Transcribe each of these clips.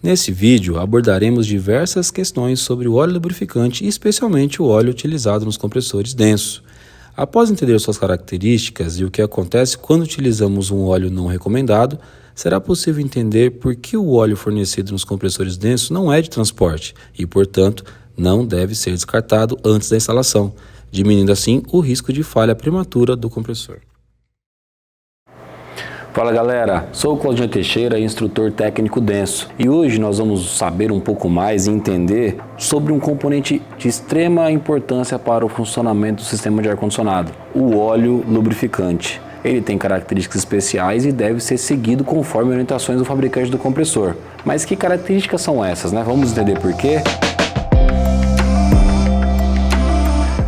Nesse vídeo abordaremos diversas questões sobre o óleo lubrificante e especialmente o óleo utilizado nos compressores densos. Após entender suas características e o que acontece quando utilizamos um óleo não recomendado, será possível entender por que o óleo fornecido nos compressores densos não é de transporte e, portanto, não deve ser descartado antes da instalação, diminuindo assim o risco de falha prematura do compressor. Fala galera, sou o Claudinho Teixeira, instrutor técnico denso, e hoje nós vamos saber um pouco mais e entender sobre um componente de extrema importância para o funcionamento do sistema de ar-condicionado, o óleo lubrificante. Ele tem características especiais e deve ser seguido conforme orientações do fabricante do compressor. Mas que características são essas, né? Vamos entender por quê?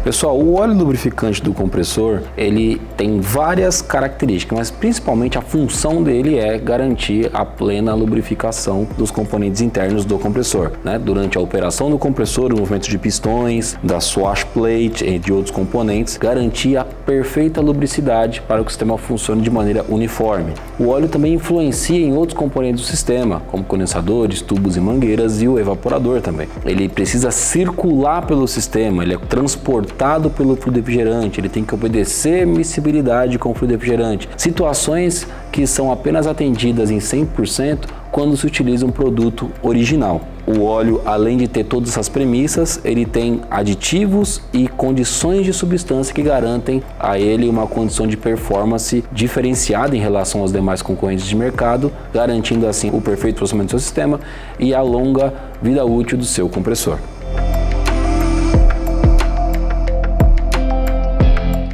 Pessoal, o óleo lubrificante do compressor, ele tem várias características, mas principalmente a função dele é garantir a plena lubrificação dos componentes internos do compressor, né? Durante a operação do compressor, o movimento de pistões, da swash plate e de outros componentes, garantir a perfeita lubricidade para que o sistema funcione de maneira uniforme. O óleo também influencia em outros componentes do sistema, como condensadores, tubos e mangueiras e o evaporador também. Ele precisa circular pelo sistema, ele é transportado pelo fluido refrigerante, ele tem que obedecer miscibilidade com o fluido refrigerante. Situações que são apenas atendidas em 100% quando se utiliza um produto original. O óleo, além de ter todas essas premissas, ele tem aditivos e condições de substância que garantem a ele uma condição de performance diferenciada em relação aos demais concorrentes de mercado, garantindo assim o perfeito funcionamento do seu sistema e a longa vida útil do seu compressor.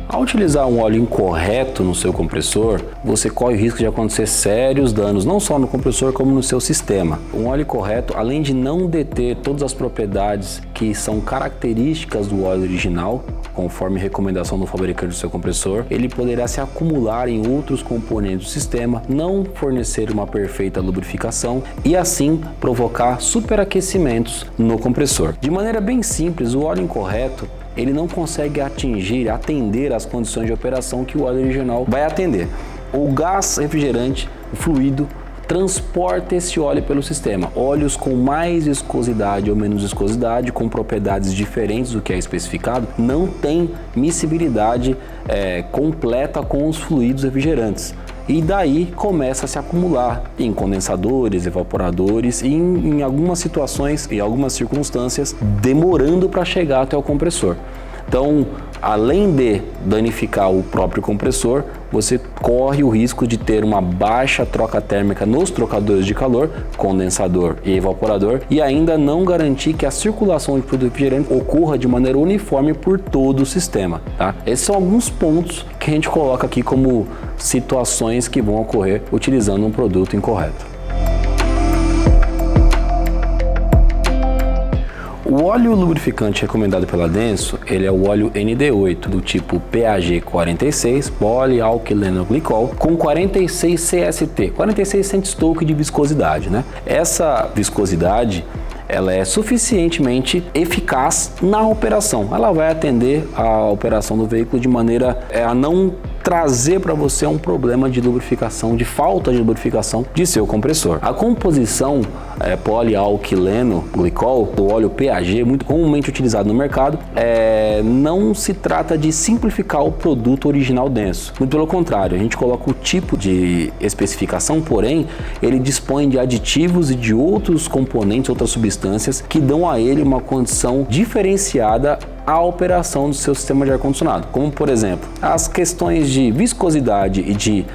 Ao utilizar um óleo incorreto no seu compressor, você corre o risco de acontecer sérios danos, não só no compressor como no seu sistema. Um óleo correto, além de não deter todas as propriedades que são características do óleo original, conforme recomendação do fabricante do seu compressor, ele poderá se acumular em outros componentes do sistema, não fornecer uma perfeita lubrificação e assim provocar superaquecimentos no compressor. De maneira bem simples, o óleo incorreto ele não consegue atender às condições de operação que o óleo original vai atender. O gás refrigerante, o fluido, transporta esse óleo pelo sistema. Óleos com mais viscosidade ou menos viscosidade, com propriedades diferentes do que é especificado, não tem miscibilidade completa com os fluidos refrigerantes. E daí começa a se acumular em condensadores, evaporadores e em algumas situações, em algumas circunstâncias, demorando para chegar até o compressor. Então, além de danificar o próprio compressor, você corre o risco de ter uma baixa troca térmica nos trocadores de calor, condensador e evaporador, e ainda não garantir que a circulação de produto refrigerante ocorra de maneira uniforme por todo o sistema, tá? Esses são alguns pontos que a gente coloca aqui como situações que vão ocorrer utilizando um produto incorreto. O óleo lubrificante recomendado pela Denso, ele é o óleo ND8 do tipo PAG46, polialquilenoglicol, com 46 CST, 46 centstoke de viscosidade, né? Essa viscosidade ela é suficientemente eficaz na operação. Ela vai atender a operação do veículo de maneira a não trazer para você um problema de lubrificação, de falta de lubrificação de seu compressor. A composição polialquilenoglicol, do óleo PAG, muito comumente utilizado no mercado, não se trata de simplificar o produto original denso. Muito pelo contrário, a gente coloca o tipo de especificação, porém, ele dispõe de aditivos e de outros componentes, outras substâncias que dão a ele uma condição diferenciada à operação do seu sistema de ar-condicionado, como por exemplo, as questões de viscosidade e de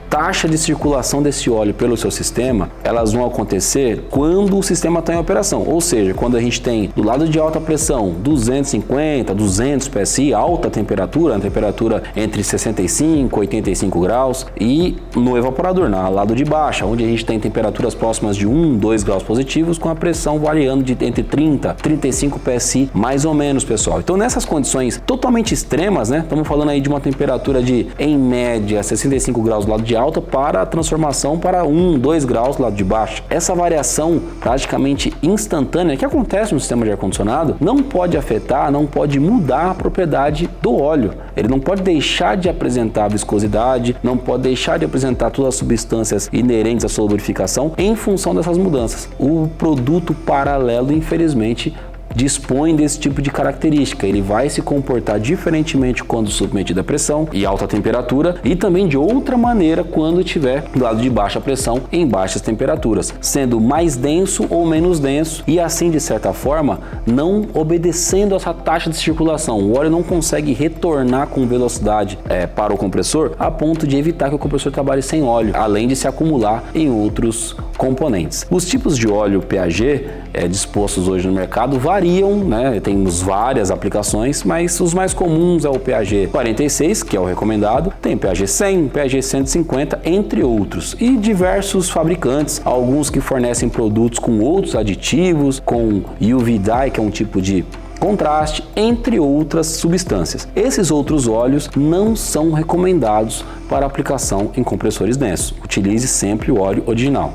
taxa de circulação desse óleo pelo seu sistema, elas vão acontecer quando o sistema está em operação, ou seja, quando a gente tem do lado de alta pressão 250, 200 PSI, alta temperatura, a temperatura entre 65 e 85 graus, e no evaporador, no lado de baixa, onde a gente tem temperaturas próximas de 1, 2 graus positivos, com a pressão variando de entre 30 e 35 PSI, mais ou menos, pessoal. Então nessas condições totalmente extremas, né, estamos falando aí de uma temperatura de, em média, 65 graus do lado de alta para a transformação para 1, 2 graus do lado de baixo. Essa variação praticamente instantânea que acontece no sistema de ar-condicionado não pode afetar, não pode mudar a propriedade do óleo. Ele não pode deixar de apresentar viscosidade, não pode deixar de apresentar todas as substâncias inerentes à sua lubrificação em função dessas mudanças. O produto paralelo, infelizmente, dispõe desse tipo de característica. Ele vai se comportar diferentemente quando submetido à pressão e alta temperatura e também de outra maneira quando estiver do lado de baixa pressão em baixas temperaturas, sendo mais denso ou menos denso e assim, de certa forma, não obedecendo essa taxa de circulação. O óleo não consegue retornar com velocidade para o compressor a ponto de evitar que o compressor trabalhe sem óleo, além de se acumular em outros componentes. Os tipos de óleo PAG dispostos hoje no mercado variam, né? Temos várias aplicações, mas os mais comuns é o PAG 46, que é o recomendado, tem PAG 100, PAG 150, entre outros, e diversos fabricantes, alguns que fornecem produtos com outros aditivos, com UV dye, que é um tipo de contraste, entre outras substâncias. Esses outros óleos não são recomendados para aplicação em compressores densos. Utilize sempre o óleo original.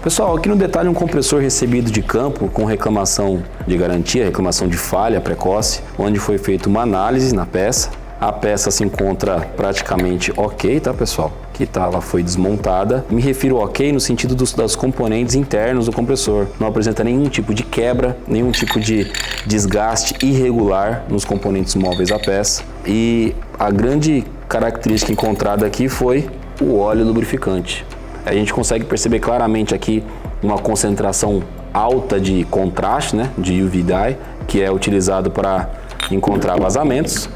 Pessoal, aqui no detalhe um compressor recebido de campo com reclamação de garantia, reclamação de falha precoce, onde foi feita uma análise na peça. A peça se encontra praticamente ok, tá pessoal? Que ela foi desmontada. Me refiro ok no sentido dos componentes internos do compressor. Não apresenta nenhum tipo de quebra, nenhum tipo de desgaste irregular nos componentes móveis da peça. E a grande característica encontrada aqui foi o óleo lubrificante. A gente consegue perceber claramente aqui uma concentração alta de contraste, né, de UV dye, que é utilizado para encontrar vazamentos.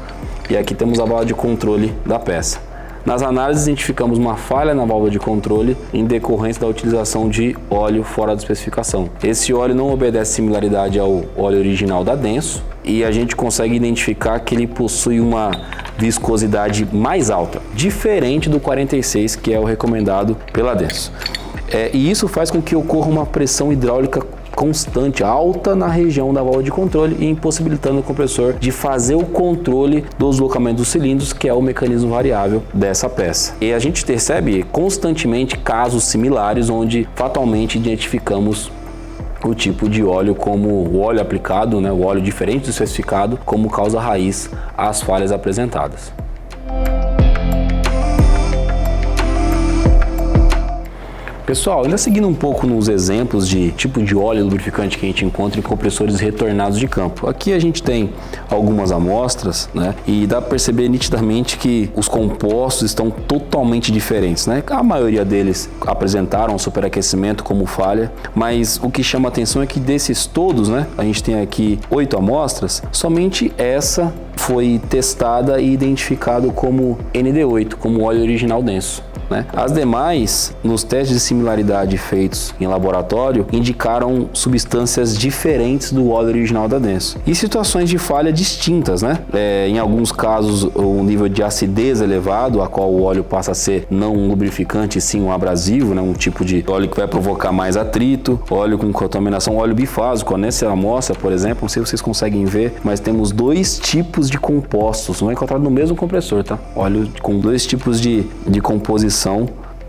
E aqui temos a válvula de controle da peça. Nas análises identificamos uma falha na válvula de controle em decorrência da utilização de óleo fora da especificação. Esse óleo não obedece similaridade ao óleo original da Denso e a gente consegue identificar que ele possui uma viscosidade mais alta, diferente do 46, que é o recomendado pela Denso. E isso faz com que ocorra uma pressão hidráulica constante, alta na região da válvula de controle e impossibilitando o compressor de fazer o controle do deslocamento dos cilindros, que é o mecanismo variável dessa peça. E a gente percebe constantemente casos similares onde fatalmente identificamos o tipo de óleo como o óleo aplicado, né, o óleo diferente do especificado, como causa raiz às falhas apresentadas. Pessoal, ainda seguindo um pouco nos exemplos de tipo de óleo lubrificante que a gente encontra em compressores retornados de campo. Aqui a gente tem algumas amostras, né? E dá para perceber nitidamente que os compostos estão totalmente diferentes, né? A maioria deles apresentaram superaquecimento como falha, mas o que chama atenção é que desses todos, né? A gente tem aqui 8 amostras, somente essa foi testada e identificado como ND8, como óleo original denso. As demais, nos testes de similaridade feitos em laboratório, indicaram substâncias diferentes do óleo original da Denso e situações de falha distintas, né? Em alguns casos, o nível de acidez elevado, a qual o óleo passa a ser não um lubrificante, sim um abrasivo, né? Um tipo de óleo que vai provocar mais atrito, óleo com contaminação, óleo bifásico. Nessa amostra, por exemplo, não sei se vocês conseguem ver, mas temos 2 tipos de compostos, não é encontrado no mesmo compressor, tá? Óleo com 2 tipos de composição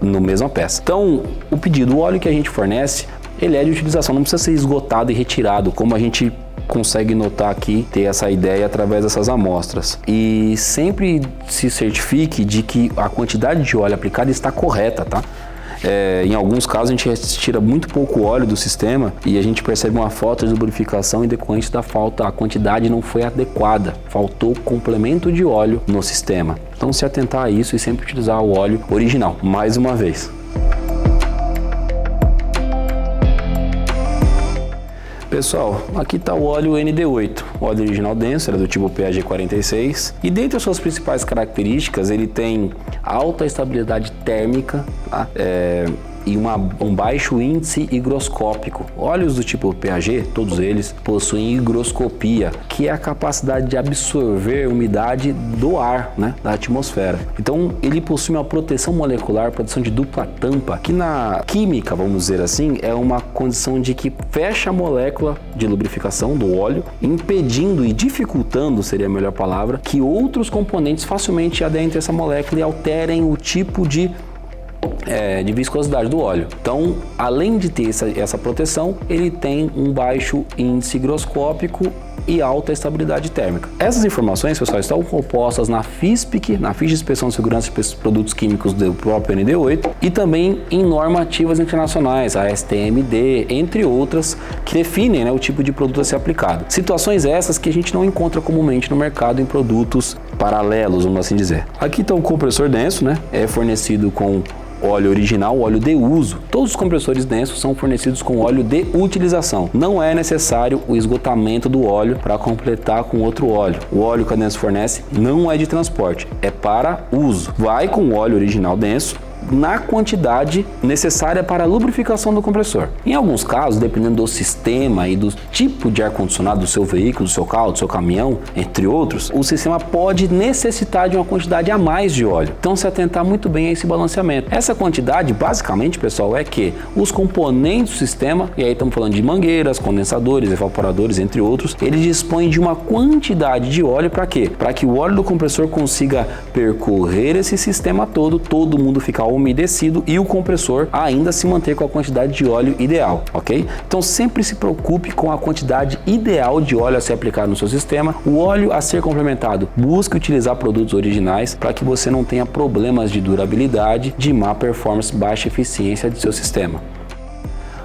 no mesma peça. Então, o pedido, o óleo que a gente fornece, ele é de utilização, não precisa ser esgotado e retirado, como a gente consegue notar aqui, ter essa ideia através dessas amostras. E sempre se certifique de que a quantidade de óleo aplicado está correta, tá? Em alguns casos a gente tira muito pouco óleo do sistema e a gente percebe uma falta de lubrificação em decorrente da falta, a quantidade não foi adequada, faltou complemento de óleo no sistema. Então se atentar a isso e sempre utilizar o óleo original, mais uma vez. Pessoal, aqui está o óleo ND8, óleo original denso, era do tipo PAG 46 e dentre as suas principais características ele tem alta estabilidade térmica, tá? e um baixo índice higroscópico. Óleos do tipo PAG, todos eles, possuem higroscopia, que é a capacidade de absorver umidade do ar, né, da atmosfera. Então, ele possui uma proteção molecular, proteção de dupla tampa, que na química, vamos dizer assim, é uma condição de que fecha a molécula de lubrificação do óleo, impedindo e dificultando, seria a melhor palavra, que outros componentes facilmente adentrem essa molécula e alterem o tipo de viscosidade do óleo. Então, além de ter essa proteção, ele tem um baixo índice higroscópico e alta estabilidade térmica. Essas informações, pessoal, estão compostas na FISPIC, na Ficha de Inspeção de Segurança de Produtos Químicos do próprio ND8, e também em normativas internacionais, a STMD, entre outras, que definem, né, o tipo de produto a ser aplicado. Situações essas que a gente não encontra comumente no mercado em produtos paralelos, vamos assim dizer. Aqui está um compressor denso, né? É fornecido com óleo original, óleo de uso. Todos os compressores densos são fornecidos com óleo de utilização. Não é necessário o esgotamento do óleo para completar com outro óleo. O óleo que a Denso fornece não é de transporte, é para uso. Vai com o óleo original denso na quantidade necessária para a lubrificação do compressor. Em alguns casos, dependendo do sistema e do tipo de ar-condicionado do seu veículo, do seu carro, do seu caminhão, entre outros, o sistema pode necessitar de uma quantidade a mais de óleo. Então, se atentar muito bem a esse balanceamento. Essa quantidade, basicamente, pessoal, é que os componentes do sistema, e aí estamos falando de mangueiras, condensadores, evaporadores, entre outros, eles dispõem de uma quantidade de óleo para quê? Para que o óleo do compressor consiga percorrer esse sistema todo mundo ficar umedecido e o compressor ainda se manter com a quantidade de óleo ideal, ok? Então sempre se preocupe com a quantidade ideal de óleo a ser aplicado no seu sistema. O óleo a ser complementado, busque utilizar produtos originais para que você não tenha problemas de durabilidade, de má performance, baixa eficiência do seu sistema.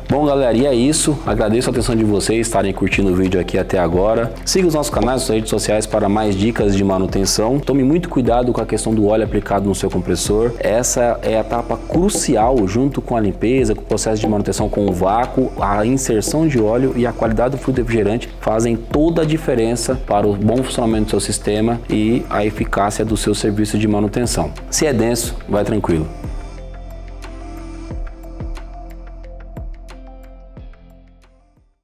Bom, galera, e é isso. Agradeço a atenção de vocês estarem curtindo o vídeo aqui até agora. Siga os nossos canais, nas redes sociais para mais dicas de manutenção. Tome muito cuidado com a questão do óleo aplicado no seu compressor. Essa é a etapa crucial, junto com a limpeza, com o processo de manutenção com o vácuo, a inserção de óleo e a qualidade do fluido refrigerante fazem toda a diferença para o bom funcionamento do seu sistema e a eficácia do seu serviço de manutenção. Se é denso, vai tranquilo.